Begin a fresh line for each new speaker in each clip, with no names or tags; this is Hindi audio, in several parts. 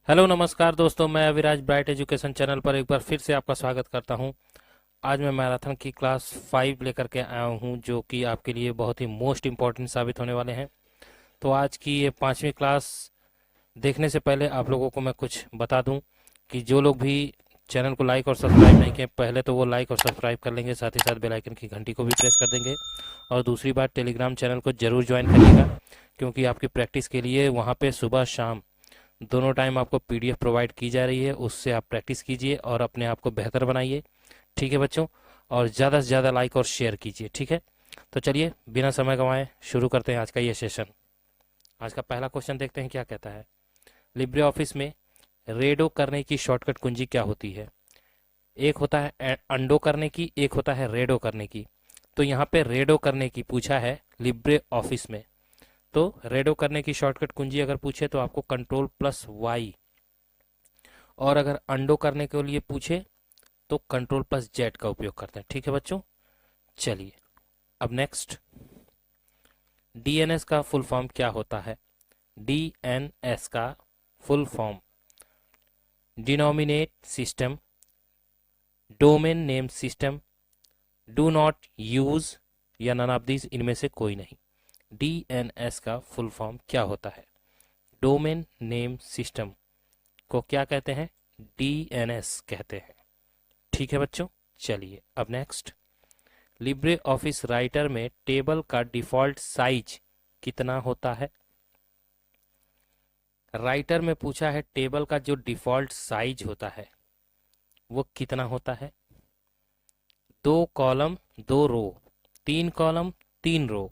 हेलो नमस्कार दोस्तों, मैं अविराज ब्राइट एजुकेशन चैनल पर एक बार फिर से आपका स्वागत करता हूं। आज मैं मैराथन की क्लास 5 लेकर के आया हूं, जो कि आपके लिए बहुत ही मोस्ट इम्पॉर्टेंट साबित होने वाले हैं। तो आज की ये 5वीं क्लास देखने से पहले आप लोगों को मैं कुछ बता दूं कि जो लोग भी चैनल को लाइक और सब्सक्राइब नहीं किए, पहले तो वो लाइक और सब्सक्राइब कर लेंगे, साथ ही साथ बेल आइकन की घंटी को भी प्रेस कर देंगे। और दूसरी बात, टेलीग्राम चैनल को जरूर ज्वाइन करिएगा, क्योंकि आपकी प्रैक्टिस के लिए वहाँ पे सुबह शाम दोनों टाइम आपको पीडीएफ प्रोवाइड की जा रही है। उससे आप प्रैक्टिस कीजिए और अपने आप को बेहतर बनाइए। ठीक है बच्चों, और ज़्यादा से ज़्यादा लाइक और शेयर कीजिए। ठीक है, तो चलिए बिना समय गंवाए शुरू करते हैं आज का ये सेशन। आज का पहला क्वेश्चन देखते हैं क्या कहता है। लिब्रे ऑफिस में रेडो करने की शॉर्टकट कुंजी क्या होती है? एक होता है अंडो करने की, एक होता है रेडो करने की। तो यहाँ पे रेडो करने की पूछा है लिब्रे ऑफिस में। तो रेडो करने की शॉर्टकट कुंजी अगर पूछे तो आपको कंट्रोल+Y, और अगर अंडो करने के लिए पूछे तो कंट्रोल+Z का उपयोग करते हैं। ठीक है बच्चों, चलिए अब नेक्स्ट, डीएनएस का फुल फॉर्म क्या होता है? डीएनएस का full form denominate system, domain name system, do not use, या नन ऑफ दीज, इनमें से कोई नहीं। डीएनएस का फुल फॉर्म क्या होता है? डोमेन नेम सिस्टम को क्या कहते हैं? डीएनएस कहते हैं। ठीक है बच्चों, चलिए अब नेक्स्ट, लिब्रे ऑफिस राइटर में टेबल का डिफॉल्ट साइज कितना होता है? राइटर में पूछा है टेबल का जो डिफॉल्ट साइज होता है वो कितना होता है? 2 कॉलम 2 रो, 3 कॉलम 3 रो,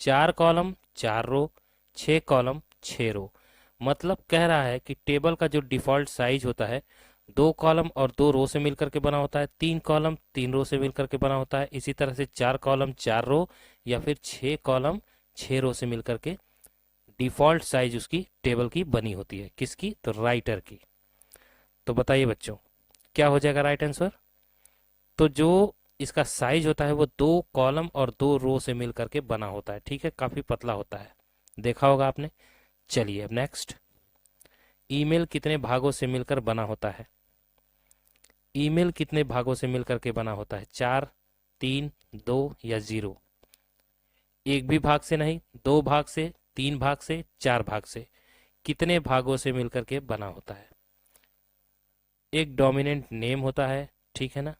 4 कॉलम 4 रो, 6 कॉलम 6 रो। मतलब कह रहा है कि टेबल का जो डिफॉल्ट साइज होता है 2 कॉलम और 2 रो से मिलकर के बना होता है, 3 कॉलम 3 रो से मिलकर के बना होता है, इसी तरह से 4 कॉलम 4 रो, या फिर 6 कॉलम 6 रो से मिलकर के डिफॉल्ट साइज उसकी टेबल की बनी होती है। किसकी? तो राइटर की। तो बताइए बच्चों, क्या हो जाएगा राइट आंसर? तो जो इसका साइज होता है वो 2 कॉलम और 2 रो से मिलकर के बना होता है। ठीक है, काफी पतला होता है, देखा होगा आपने। चलिए अब नेक्स्ट, ईमेल कितने भागों से मिलकर बना होता है? ईमेल कितने भागों से मिलकर के बना होता है? 4, 3, 2 या 0? एक भी भाग से नहीं, 2 भाग से, 3 भाग से, 4 भाग से, कितने भागों से मिलकर के बना होता है? एक डोमिनेंट नेम होता है, ठीक है ना,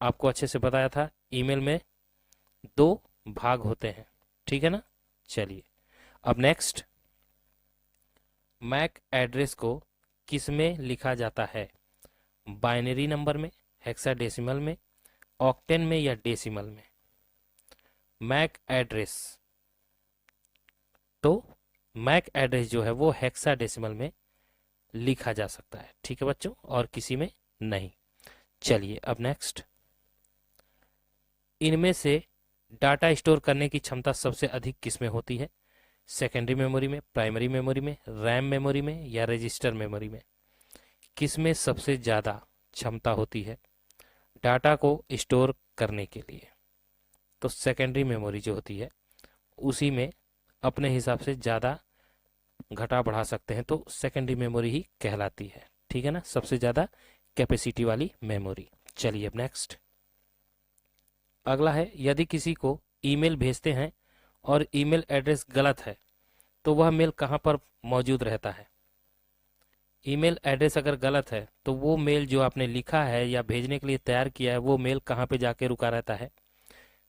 आपको अच्छे से बताया था। ईमेल में 2 भाग होते हैं, ठीक है ना। चलिए अब नेक्स्ट, मैक एड्रेस को किस में लिखा जाता है? बाइनरी नंबर में, हेक्साडेसिमल में, ऑक्टेन में, या डेसिमल में? मैक एड्रेस, तो मैक एड्रेस जो है वो हेक्साडेसिमल में लिखा जा सकता है, ठीक है बच्चों, और किसी में नहीं। चलिए अब नेक्स्ट, इनमें से डाटा स्टोर करने की क्षमता सबसे अधिक किस में होती है? सेकेंडरी मेमोरी में, प्राइमरी मेमोरी में, रैम मेमोरी में, या रजिस्टर मेमोरी में? किस में सबसे ज्यादा क्षमता होती है डाटा को स्टोर करने के लिए? तो सेकेंडरी मेमोरी जो होती है उसी में अपने हिसाब से ज्यादा घटा बढ़ा सकते हैं, तो सेकेंडरी मेमोरी ही कहलाती है, ठीक है ना, सबसे ज्यादा कैपेसिटी वाली मेमोरी। चलिए अब नेक्स्ट, अगला है, यदि किसी को ईमेल भेजते हैं और ईमेल एड्रेस गलत है तो वह मेल कहाँ पर मौजूद रहता है? ईमेल एड्रेस अगर गलत है तो वो मेल जो आपने लिखा है या भेजने के लिए तैयार किया है वो मेल कहाँ पे जाके रुका रहता है?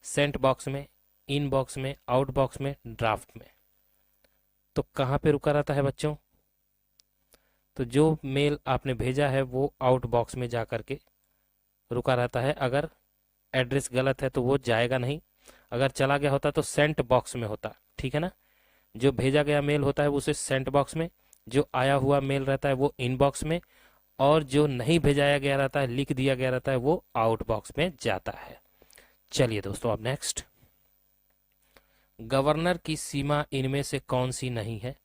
सेंट बॉक्स में, इन बॉक्स में, आउट बॉक्स में, ड्राफ्ट में? तो कहाँ पे रुका रहता है बच्चों? तो जो मेल आपने भेजा है वो आउट बॉक्स में जा करके रुका रहता है। अगर एड्रेस गलत है तो वो जाएगा नहीं, अगर चला गया होता तो सेंट बॉक्स में होता, ठीक है ना। जो भेजा गया मेल होता है उसे सेंट बॉक्स में, जो आया हुआ मेल रहता है वो इनबॉक्स में, और जो नहीं भेजाया गया रहता है, लिख दिया गया रहता है, वो आउट बॉक्स में जाता है। चलिए दोस्तों अब नेक्स्ट, गवर्नर की सीमा इनमें से कौन सी नहीं है?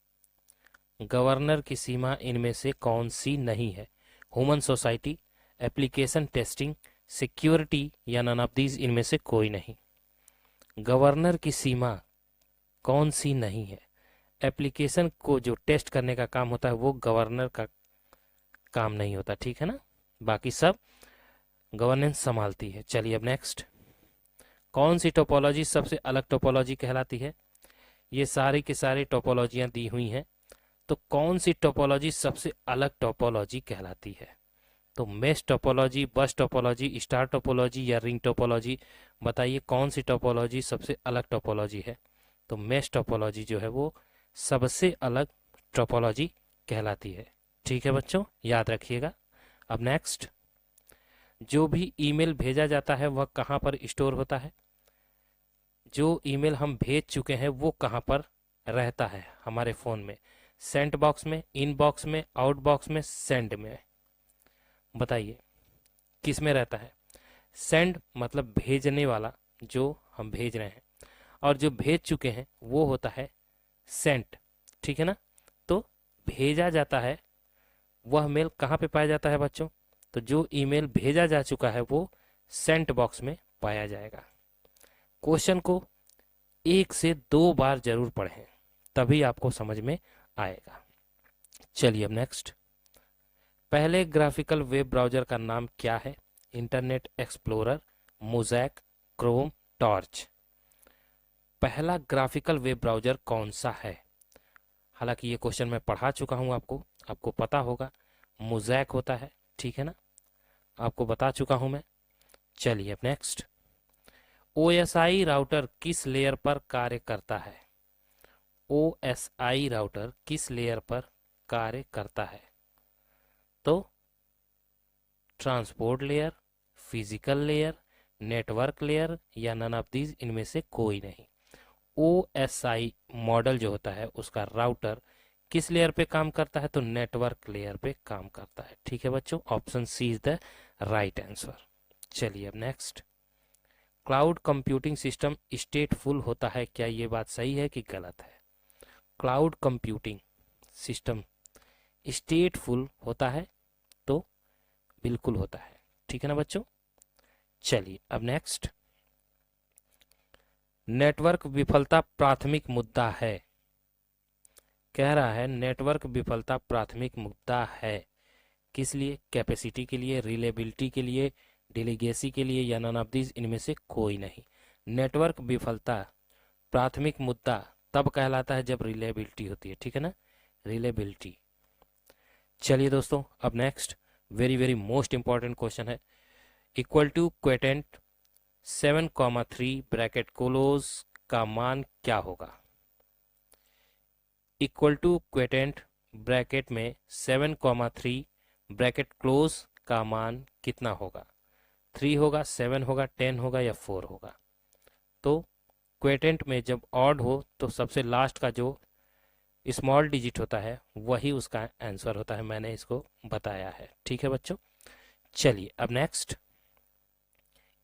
गवर्नर की सीमा इनमें से कौन सी नहीं है? Human society, application testing, security, या नन ऑफ दीज, इनमें से कोई नहीं। गवर्नर की सीमा कौन सी नहीं है? एप्लीकेशन को जो टेस्ट करने का काम होता है वो गवर्नर का काम नहीं होता, ठीक है ना, बाकी सब गवर्नेंस संभालती है। चलिए अब नेक्स्ट, कौन सी टोपोलॉजी सबसे अलग टोपोलॉजी कहलाती है? ये सारी की सारी टोपोलॉजियां दी हुई हैं, तो कौन सी टोपोलॉजी सबसे अलग टोपोलॉजी कहलाती है? तो मेश टोपोलॉजी, बस टोपोलॉजी, स्टार टोपोलॉजी या रिंग टोपोलॉजी, बताइए कौन सी टोपोलॉजी सबसे अलग टोपोलॉजी है? तो मेश टोपोलॉजी जो है वो सबसे अलग टोपोलॉजी कहलाती है। ठीक है बच्चों, याद रखिएगा। अब नेक्स्ट, जो भी ईमेल भेजा जाता है वह कहाँ पर स्टोर होता है? जो ईमेल हम भेज चुके हैं वो कहाँ पर रहता है हमारे फ़ोन में? सेंट बॉक्स में, इन बॉक्स में, आउट बॉक्स में, सेंड में? बताइए किस में रहता है? सेंड मतलब भेजने वाला, जो हम भेज रहे हैं, और जो भेज चुके हैं वो होता है सेंट, ठीक है ना। तो भेजा जाता है वह मेल कहाँ पे पाया जाता है बच्चों? तो जो ईमेल भेजा जा चुका है वो सेंट बॉक्स में पाया जाएगा। क्वेश्चन को 1 से 2 बार जरूर पढ़ें, तभी आपको समझ में आएगा। चलिए अब नेक्स्ट, पहले ग्राफिकल वेब ब्राउजर का नाम क्या है? Internet explorer, mosaic, Chrome, torch. पहला ग्राफिकल वेब ब्राउजर कौन सा है? हालांकि ये क्वेश्चन मैं पढ़ा चुका हूं आपको पता होगा, मोज़ैक होता है, ठीक है ना, आपको बता चुका हूं मैं। चलिए अब नेक्स्ट, OSI राउटर किस लेयर पर कार्य करता है? OSI राउटर किस लेयर पर कार्य करता है? तो transport layer, physical layer, network layer या नन ऑफ दीज, इनमें से कोई नहीं। OSI मॉडल जो होता है उसका राउटर किस लेयर पे काम करता है? तो नेटवर्क लेयर पे काम करता है। ठीक है बच्चों, option C is the right answer. चलिए अब next, cloud computing system stateful होता है, क्या ये बात सही है कि गलत है? क्लाउड कंप्यूटिंग सिस्टम स्टेटफुल होता है? तो बिल्कुल होता है, ठीक है ना बच्चों। चलिए अब नेक्स्ट, नेटवर्क विफलता प्राथमिक मुद्दा है, कह रहा है नेटवर्क विफलता प्राथमिक मुद्दा है, किस लिए? कैपेसिटी के लिए, रिलेबिलिटी के लिए, डेलीगेसी के लिए या नन ऑफ दीज, इनमें से कोई नहीं। नेटवर्क विफलता प्राथमिक मुद्दा तब कहलाता है जब रिलेबिलिटी होती है, ठीक है ना, रिलेबिलिटी। चलिए दोस्तों अब next, very very most important question है, equal to quotient 7,3 bracket close का मान क्या होगा? इक्वल टू क्वेटेंट ब्रैकेट में 7,3 ब्रैकेट क्लोज का मान कितना होगा? 3 होगा, 7 होगा, 10 होगा या 4 होगा? तो क्वेटेंट में जब ऑड हो तो सबसे लास्ट का जो स्मॉल डिजिट होता है वही उसका आंसर होता है, मैंने इसको बताया है, ठीक है बच्चों। चलिए अब नेक्स्ट,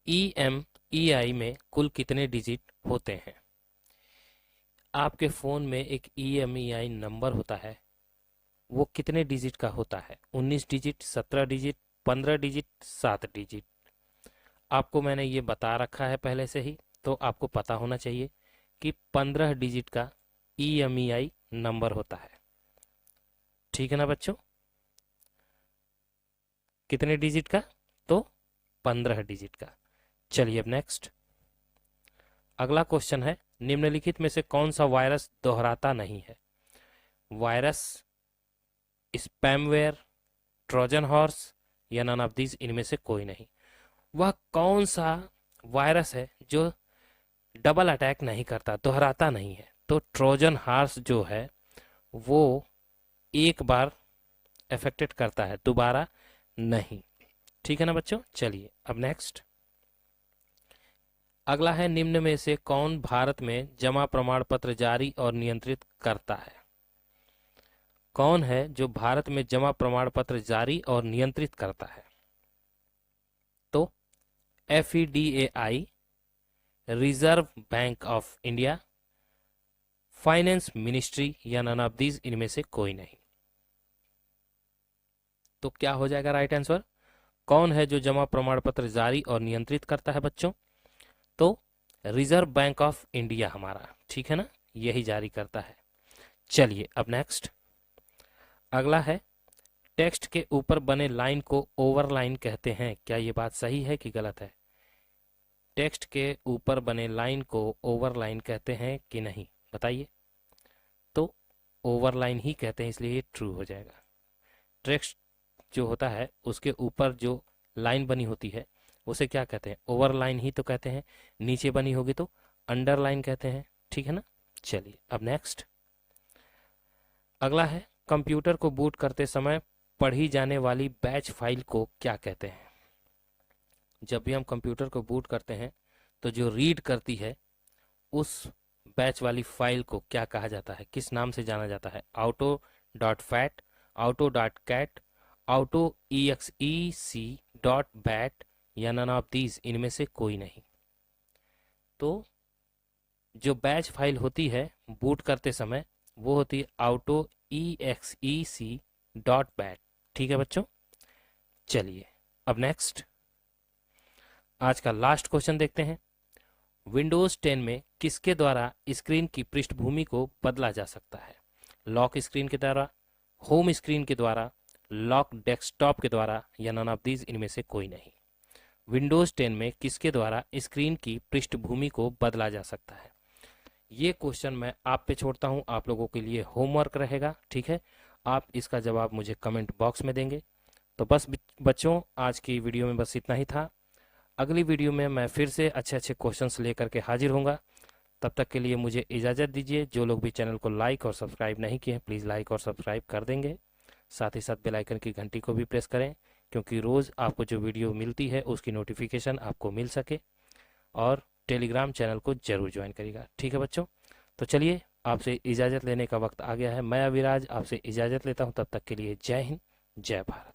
EMEI में कुल कितने डिजिट होते हैं? आपके फ़ोन में एक EMEI नंबर होता है, वो कितने डिजिट का होता है? 19 डिजिट, 17 डिजिट, 15 डिजिट, 7 डिजिट? आपको मैंने ये बता रखा है पहले से ही, तो आपको पता होना चाहिए कि 15 डिजिट का EMEI नंबर होता है, ठीक है ना बच्चों। कितने डिजिट का? तो 15 डिजिट का। चलिए अब नेक्स्ट, अगला क्वेश्चन है, निम्नलिखित में से कौन सा वायरस दोहराता नहीं है? वायरस, स्पैमवेयर, ट्रोजन हॉर्स या नन ऑफ दीज, इनमें से कोई नहीं। वह कौन सा वायरस है जो डबल अटैक नहीं करता, दोहराता नहीं है? तो ट्रोजन हॉर्स जो है वो एक बार अफेक्टेड करता है, दोबारा नहीं, ठीक है ना बच्चों। चलिए अब नेक्स्ट, अगला है, निम्न में से कौन भारत में जमा प्रमाण पत्र जारी और नियंत्रित करता है? कौन है जो भारत में जमा प्रमाण पत्र जारी और नियंत्रित करता है? तो FEDAI, reserve bank of India, finance ministry या नन ऑफ दीज, इनमें से कोई नहीं। तो क्या हो जाएगा राइट आंसर? कौन है जो जमा प्रमाण पत्र जारी और नियंत्रित करता है बच्चों? तो रिजर्व बैंक ऑफ इंडिया हमारा, ठीक है ना, यही जारी करता है। चलिए अब नेक्स्ट अगला है, टेक्स्ट के ऊपर बने लाइन को ओवरलाइन कहते हैं। क्या ये बात सही है कि गलत है? टेक्स्ट के ऊपर बने लाइन को ओवरलाइन कहते हैं कि नहीं, बताइए। तो ओवरलाइन ही कहते हैं, इसलिए ये ट्रू हो जाएगा। टेक्स्ट जो होता है उसके ऊपर जो लाइन बनी होती है उसे क्या कहते हैं? ओवरलाइन ही तो कहते हैं। नीचे बनी होगी तो अंडरलाइन कहते हैं, ठीक है ना। चलिए अब नेक्स्ट अगला है, कंप्यूटर को बूट करते समय पढ़ी जाने वाली बैच फाइल को क्या कहते हैं? जब भी हम कंप्यूटर को बूट करते हैं तो जो रीड करती है उस बैच वाली फाइल को क्या कहा जाता है, किस नाम से जाना जाता है? auto dot fat, auto dot cat, auto exe dot bat या नन ऑफ दीज, इनमें से कोई नहीं। तो जो बैच फाइल होती है बूट करते समय वो होती है auto exe डॉट बैट, ठीक है बच्चों। चलिए अब नेक्स्ट आज का लास्ट क्वेश्चन देखते हैं। विंडोज 10 में किसके द्वारा स्क्रीन की पृष्ठभूमि को बदला जा सकता है? लॉक स्क्रीन के द्वारा, होम स्क्रीन के द्वारा, लॉक डेस्कटॉप के द्वारा या नन ऑफ दीज, इनमें से कोई नहीं। विंडोज 10 में किसके द्वारा स्क्रीन की पृष्ठभूमि को बदला जा सकता है? ये क्वेश्चन मैं आप पे छोड़ता हूं, आप लोगों के लिए होमवर्क रहेगा, ठीक है। आप इसका जवाब मुझे कमेंट बॉक्स में देंगे। तो बस बच्चों आज की वीडियो में बस इतना ही था। अगली वीडियो में मैं फिर से अच्छे अच्छे क्वेश्चंस लेकर के हाजिर होऊंगा। तब तक के लिए मुझे इजाज़त दीजिए। जो लोग भी चैनल को लाइक और सब्सक्राइब नहीं किए हैं प्लीज़ लाइक और सब्सक्राइब कर देंगे। साथ ही साथ बेल आइकन की घंटी को भी प्रेस करें, क्योंकि रोज़ आपको जो वीडियो मिलती है उसकी नोटिफिकेशन आपको मिल सके। और टेलीग्राम चैनल को जरूर ज्वाइन करिएगा, ठीक है बच्चों। तो चलिए आपसे इजाज़त लेने का वक्त आ गया है। मैं अविराज आपसे इजाज़त लेता हूँ, तब तक के लिए जय हिंद, जय भारत।